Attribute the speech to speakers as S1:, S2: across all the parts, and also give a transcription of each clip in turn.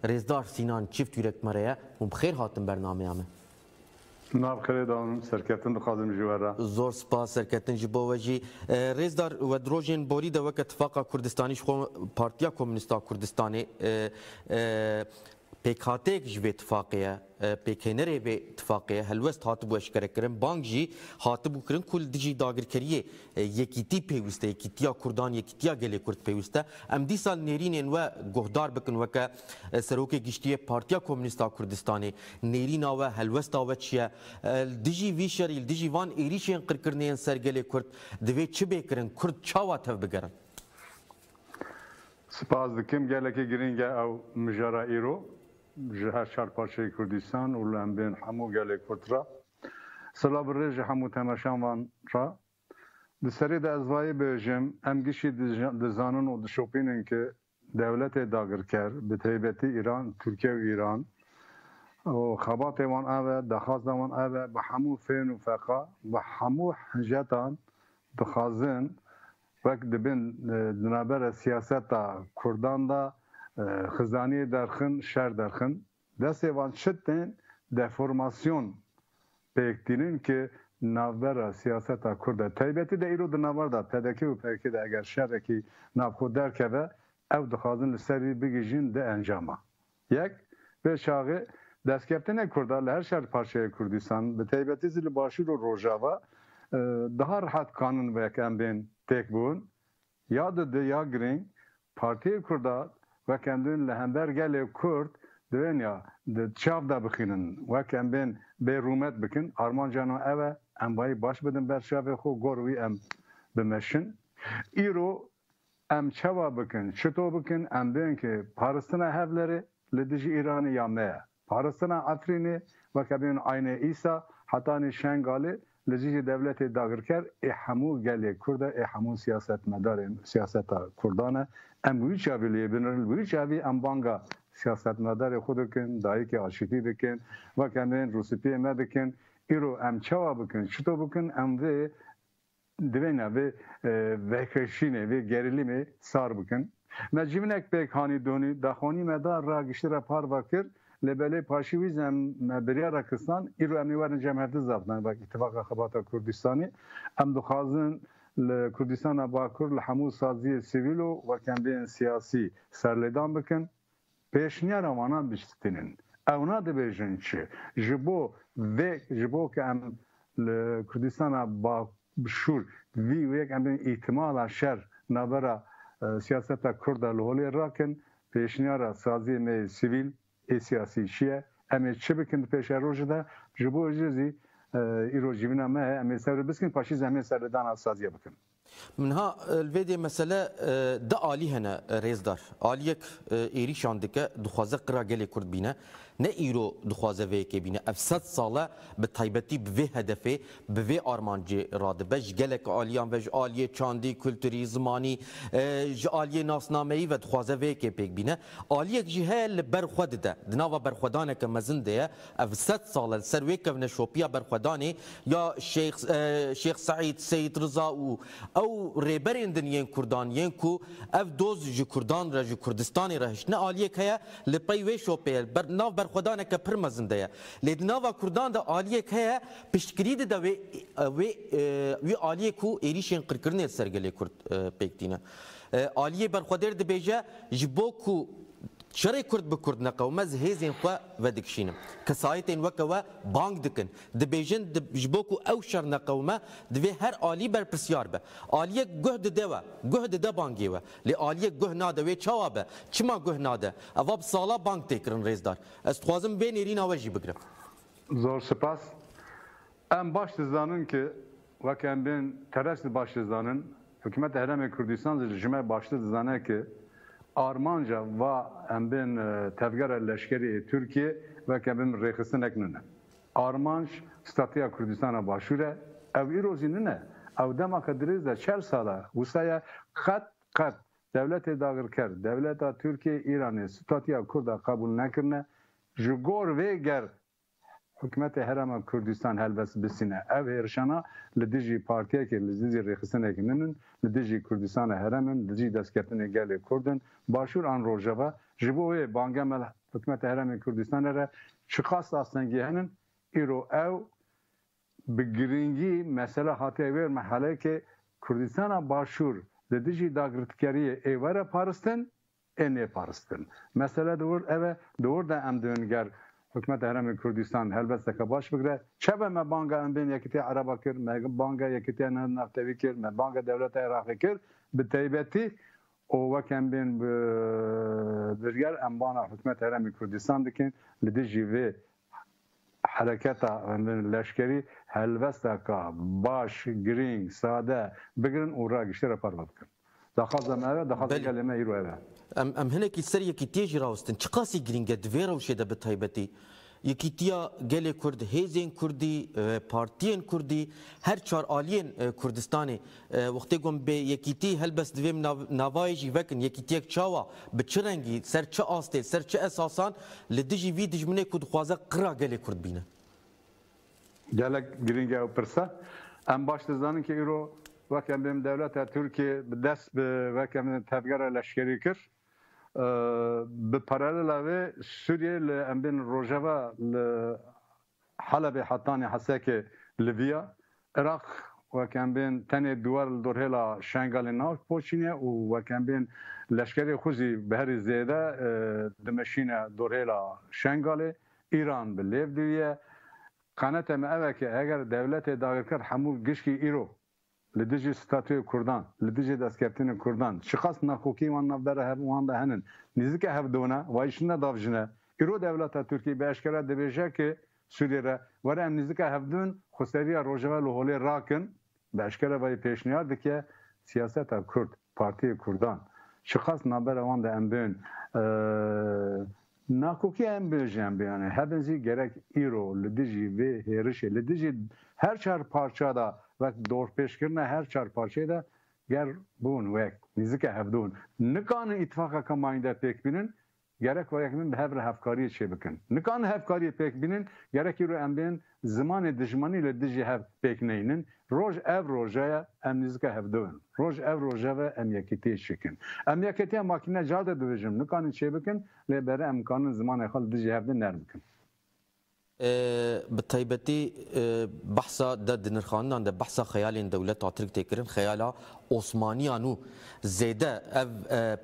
S1: رێزدار سینان çift yürek mereye hûn bi xêr hatin bernameyê me.
S2: Navxerê danım, serketin dixwazim ji we re.
S1: Zor spas serketin ji bo we jî. Rêzdar we rojên borî de weke Tifaka Kurdistanî ji xwe Partiya Komünîsta Kurdistanê pêkhateyek ji vê tifaqê ye, pêkênerê vê tifaqê ye helwest hatibû eşkerekirin, bang jî hatibû kirin ku li dijî dagirkeriyê yekîtî pêwîst e, yekîtiya Kurdan, yekîtiya gelê Kurd pêwîst e. Em dîsal nêrînên we guhdar bikin weke serokê giştiyê Partiya Komünîsta Kurdistanê, nêrîna we, helwesta we çi ye? Dijî vî şerî, dijî van êrîşên qirkirineyên ser gelê Kurd divê çi bêkirin? Kurd çawa tev bigerin?
S2: Spas dikim gelekî giring e ew mijara îro ji her çar parçeyê Kurdistan û li em bên hemû gelê Kurd re. Sila bi rê ji hemû temeşan wan re. Di serê de ez vayê bêjim em gişî dizanin û dişopînin ki dewletê dagirker bi taybetî İran, Tirkiye û İran û xebatê wan ev e, dexwaza wan ev e bi hemû fên û feqa bi hemû hijetan dixwazin wek dibin di navbera siyaseta Kurdan da xizaniyê derxin, şer derxin. Destê wan çi tên deformasyon pêktînin ki navbera siyaseta Kurd e. Taybetî de îro di navar da PDK û PKK de eger şerekî navxwe derkeve ew dixwazin li serî bigîjin di encama. Yek, vê şaxê destkeftînê Kurda li her şer parçeyê Kurdistan bi taybetî zî li Başûr û Rojava daha rahat kanun vek em bên têk bûn. Ya di ya girîng Partiyê Kurda wek em din li hember gelê Kurd divên ya di çav da bixînin wek em bên bêrûmet bikin armancana ev e em bayî baş bidin ber şavê xwe gor wî em bimeşin. Îro em çawa bikin, çito bikin em bên ki Paristina hevlerê li dijî İranê ya me ye. Paristina Efrînê wek em bên aynê îsa hetanî Şengalê li dijî devletê dagirker ê hemû gelê Kurd e ê hemû siyasetmedarên siyaseta Kurdan e. Em wî çavî lê binirin, wî çavî em banga siyasetmedarê xwe dikin, dayîkê aşîtî dikin, wek em bên Rûspiyê me dikin. Îro em çawa bikin, çito bikin em vê divên vê vekeşînê, vê gerilîmê sar bikin. Me cîvinek pêk hanî donî, daxwanî me da ra giştî re parva kir, li belê paşî wî em me biryara kistan, îro em ê werin cemhevdî zabtin, wek İttifaka Xebata Kurdistanî. Em dixwazin li Kurdistana Bakur li hemû saziyê sivîl û wek em bên siyasî serlêdan bikin. Pêşniyara wan biştînin. Ew nadibêjin çi? Ji bo ki em li Kurdistana Başûr vî wêk em bên îhtimala şer navbera siyaseta Kurd li holê rakin, pêşniyara saziyê me sivîl ê siyasî çi ye? Em ê çi bikin di pêşa rojê de ji bo jî îro cîvîna me heye em ê ser biskin paşî em ê serlêdana saziye bikin.
S1: Min ha li vê dê mesele di alî hene rêzdar. Aliyek êrîşan dike dixwaze qira gelê Kurd bîne. Ne îro dixwaze vêyekê bîne. Ev 100 sal e bi taybetî bi vê hedefê, bi vê armancê radibe ji gelek aliyan ve ji aliyê çandî, kültürî, zimanî, ji aliyê nasnameyî ve dixwaze vêyekê pêk bîne. Aliyek jî heye li ber xwe dide. Di nava berxwedaneke mezin de ye. Ev 100 sal e ser wê kevne şopiya berxwedanê ya Şeyx Saîd, Seyid Rıza û ew rêberên din yên Kurdan yên ku ev doz ji Kurdan re ji Kurdistanê re hişne aliyek heye li pey wê şopê nav berxwedaneke pir mezin de ye. Lê di nava Kurdan da aliyek heye piştgirî dide wê aliyek ku êrîşên qirkirinê sergelê Kurd pêk dîne. Aliyê berxwedêr dibêje ji bo ku şerê Kurd bi Kurd neqewme ez hêzên xwe vedikşînim. Kesayetên weke we bang dikin. Dibêjin ji bo ku ew şer neqewme divê her alî berpirsiyar be. Aliyek guh dide we, guh dide bangê we. Lê aliyek guh nade wê çawa be? Çima guh nade? Eva bi sala bang tê kirin rêzdar. Ez dixwazim vê nêrîna we jî bigirim.
S2: Zor spas. Em baş dizanin ki wek em bên teres baş dizanin Hikûmeta Herêmê Kurdistan ji me baştir dizane ki armanca va em bên tevgera leşkerî Türkiye ve em bên rêxistinek nine. Armanc statiya Kurdistana Başûr e, ev îro jî nine. Ew demaka dirêz de 4 sala wisa qet devletê dagirker, devleta Türkiye İranê statiya Kurda qebûl nekirine ji gor vê ger حکومت هرم کردستان هلبس بسینه او هرشانا لدیجی پارتیه که لدیجی رخصنه که ننن لدیجی کردستان هرمن لدیجی دستکتنه گل کردن باشور آن روجبه جبوه بانگمل حکومت هرم کردستان را شخص آسنگی هنن ایرو او بگرینگی مسئله خاطر ویر محله که کردستان باشور لدیجی داگرتکاری ایواره پارستن اینه پارستن مسئله دور ده ام دونگر حکومت هرم کردستان هلبست که باش بگره چه به ما بانگا ام بین یکیتی عربا کرد ما بانگا یکیتی نفتوی کرد ما بانگا دولت عراقی کرد به تایبتی او وکم بین برگر ام بانا حکومت هرم کردستان دکن لدی جیوه حرکت لشکری هلبست که باش گرینگ ساده بگرن او را گشتر پرود کن دخوازم اوه دخوازم کلمه ایرو اوه
S1: ام هناك سر يكيتيج راوستن چقاسي گرینگه دویرا وشده به تایبتی یکیتیا گل کرد هیزین کردی پارتین کردی هر چهار آلین کردستانی وقتی گم به یکیتی هلبس دویم نوایجی وکن یکیتی یک چاوا به چه رنگی سر چه آسته سر چه اساسان لدیجی وی دجمنه کد خوازه قرا گل کرد بینه
S2: گلک گرینگه و پرسه ام باش دزانن که ایرو وکم بیم دولت ترکیه دست به وکم تفگر لشکری کرد به پارالل اوه سوریه ام بین روجاوا حلب حتانی حساک لیبیا عراق وکم بین تنه دوار دورهلا شنگال ناو پوچینه و وکم بین لشکری خوزی بهری زیده دمشینه دورهلا شنگال ایران به لیب دویه قانت ام اوه که اگر دولت داگرکر همو گشکی ایرو لدیجی ستاتوی کردان لدیجی دستکردن کردان شخص نخوکی وان نفدره هر وان ده هنن نزدیک هفدونه وایشنه دافجنه ایرو دولت ترکیه به اشکره دبیجه که سوریه را وره ام نزدیک هفدون خسری روجوا لحولی راکن به اشکره وای پیشنهاد که سیاست کرد پارتی کردان شخص نبره وان ده ام بین ناکوکی ام بیجن بیانه هدنزی گرک ایرو لدیجی و هرشه لدیجی هر چهار پارچه دا وقت دور پیش کردن هر چهار پارچه دا گر بون وقت نزدیک هفدون نکان اتفاق کماینده پیک بینن گرک و یک من به هر هفکاری چه بکن نکان هفکاری پیک بینن گرک رو ام بین زمان دشمنی لدیجی هف پیک نینن روز اف روزه ام نزدیک هفدون روز اف روزه و ام یکیتی شکن ام یکیتی ماکینه جاده دویجم نکان چه بکن لبره امکان زمان خال لدیجی هفدون نرم بکن
S1: بالتايبتي بحثا د نرخاندان د بحثا خيالين دولت تاترك تكرن خيالا عثمانيانو زيده اف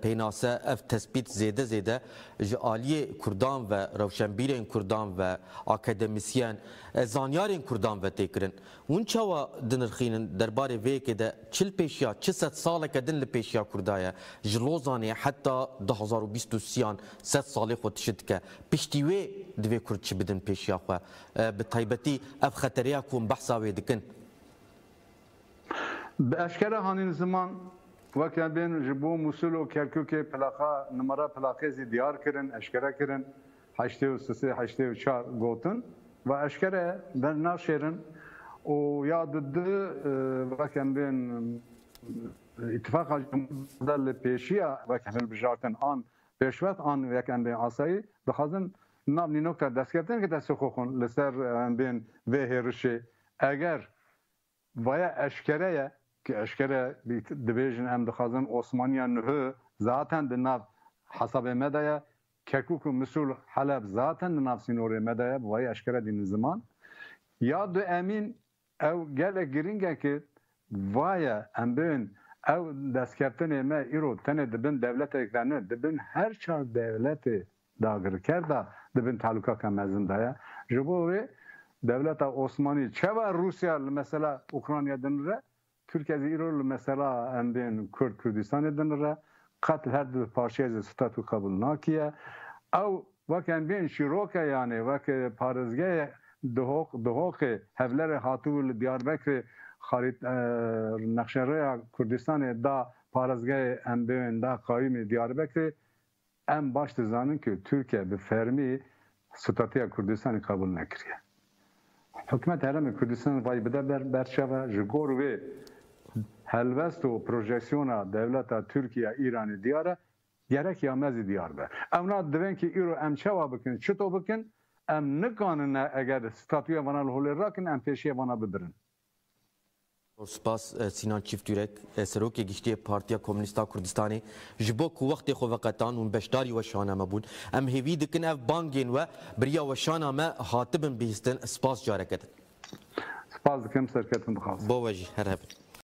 S1: بيناسه اف تثبيت زيده جاليه كردان و روشنبيرين كردان و اكاديميسيان زانيارين كردان و تكرن ون چوا دنرخين درباري وي كده چل پیشیا 600 سال كدن لپیشیا كردايا جلوزاني حتى 2023 7 سال خود تشدك پشتيوي دوي كرد چ بدن پیشیا خو بالتايبتي اف خطريا كون بحثا وي دكن
S2: باشكره هانين زمان وكان بين جبو موصل و كركوك پلاقا نمره پلاقه ديار كرن اشكره كرن 83 84 گوتن و اشكره برنا شيرن و ياد وكان بين اتفاق دل پیشیا وكان بجارتن آن پیشوت آن وكان بين آسایی بخازن نام نکته دست کردن که دست خوخون لسر بین و هرشه اگر ویا اشکره که اشکره دبیجن ام دخازن عثمانیان نه ذاتن دناف حساب مدایا کرکوک و مسئول حلب ذاتن دناف سینور مدایا ویا اشکره دین زمان یا دو امین او گل گرینگه که ویا ام بین او دست کردن ما ایرو تنه دبن دولت اکرانه دبن هر چهار دولت داگر کرده دبن تعلقا که مزن دایا جبوه دولت عثمانی چه و روسیا مثلا اوکراینیا دنره ترکیه ایران مثلا ام بین کردستان دنره قتل هر دو پارچه از ستاتو قبول ناکیه او وقت ام بین شیروکه یعنی وقت پارزگاه دهوق هفلر هاتول دیاربکر خارج نقشه کردستان دا پارزگاه ام بین دا قایم دیاربکر ام باش دزانن که ترکیه به فرمی ستاتیا کردستان قبول نکریه حکومت هرم کردستان وای بده برشوه جگور و هلوست و پروژکسیون دولت ترکیه ایران دیاره گرک یا مزی دیار به اونا دوین که ایرو ام چوا بکن چطور بکن ام نکانن اگر ستاتوی وانا لهول راکن ام پیشی وانا ببرن.
S1: سپاس سینان چیفتورک سروک گشتی پارتیا کمونیستا کردستانی جبو کو وقت خو وقتان و بشداری و شانه مبون ام هیوی دکن اف بانگین و بریا و شانه ما هاتبن بیستن سپاس جارکت
S2: سپاس دکم سرکتن بخواست
S1: بو وجه هر هبن